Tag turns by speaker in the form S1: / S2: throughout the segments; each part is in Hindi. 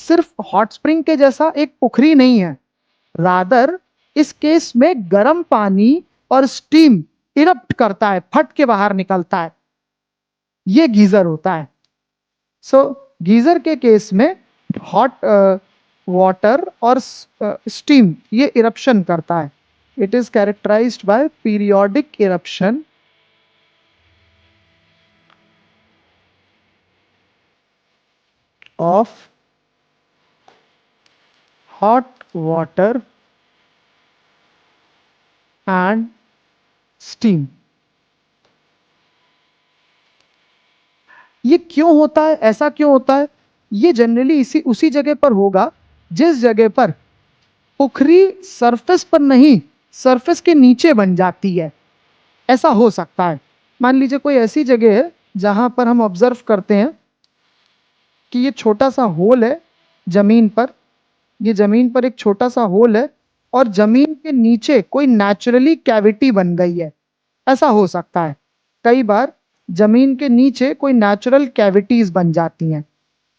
S1: सिर्फ हॉट स्प्रिंग के जैसा एक पुखरी नहीं है, रादर इस केस में गर्म पानी और स्टीम इरप्ट करता है, फट के बाहर निकलता है, ये गीजर होता है। सो गीजर के केस में हॉट वाटर और स्टीम ये इरप्शन करता है। It is characterised by periodic eruption of hot water and steam। ये क्यों होता है, ऐसा क्यों होता है? ये जनरली इसी उसी जगह पर होगा जिस जगह पर पुखरी सरफेस पर नहीं, सरफेस के नीचे बन जाती है, ऐसा हो सकता है। मान लीजिए कोई ऐसी जगह है जहां पर हम ऑब्जर्व करते हैं कि ये छोटा सा होल है जमीन पर, ये जमीन पर एक छोटा सा होल है और जमीन के नीचे कोई नेचुरली कैविटी बन गई है, ऐसा हो सकता है। कई बार जमीन के नीचे कोई नेचुरल कैविटीज बन जाती हैं,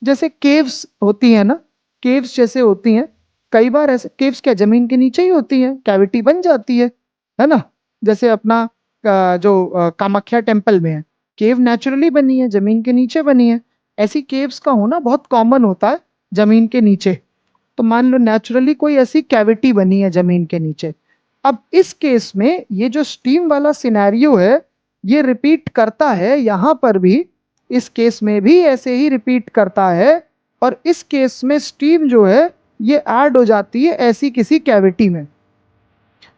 S1: जैसे केव्स होती हैं ना, केव्स जैसे होती हैं। कई बार ऐसे केव्स क्या जमीन के नीचे ही होती हैं, कैविटी बन जाती है ना। जैसे अपना जो कामाख्या टेम्पल में है, केव नेचुरली बनी है, जमीन के नीचे बनी है। ऐसी केव्स का होना बहुत कॉमन होता है जमीन के नीचे। तो मान लो नेचुरली कोई ऐसी कैविटी बनी है जमीन के नीचे। अब इस केस में ये जो स्टीम वाला सिनेरियो है ये रिपीट करता है यहां पर भी, इस केस में भी ऐसे ही रिपीट करता है। और इस केस में स्टीम जो है ये ऐड हो जाती है ऐसी किसी कैविटी में।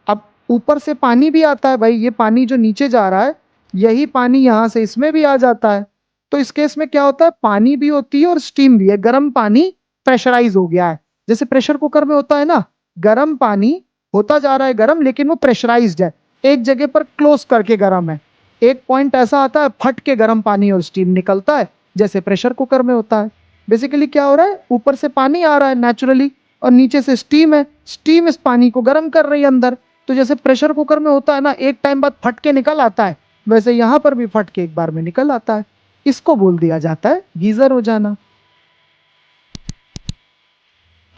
S1: अब ऊपर से पानी भी आता है भाई, ये पानी जो नीचे जा रहा है यही पानी यहां से इसमें भी आ जाता है। तो इस केस में क्या होता है, पानी भी होती है और स्टीम भी है। गर्म पानी प्रेशराइज हो गया है, जैसे प्रेशर कुकर में होता है ना, गर्म पानी होता जा रहा है गर्म, लेकिन वो प्रेशराइज्ड है, एक जगह पर क्लोज करके गर्म है। एक पॉइंट ऐसा आता है फट के गर्म पानी और स्टीम निकलता है, जैसे प्रेशर कुकर में होता है। बेसिकली क्या हो रहा है, ऊपर से पानी आ रहा है नेचुरली और नीचे से स्टीम है, स्टीम इस पानी को गर्म कर रही है अंदर। तो जैसे प्रेशर कुकर में होता है ना, एक टाइम बाद फट के निकल आता है, वैसे यहां पर भी फट के एक बार में निकल आता है। इसको बोल दिया जाता है गीजर हो जाना।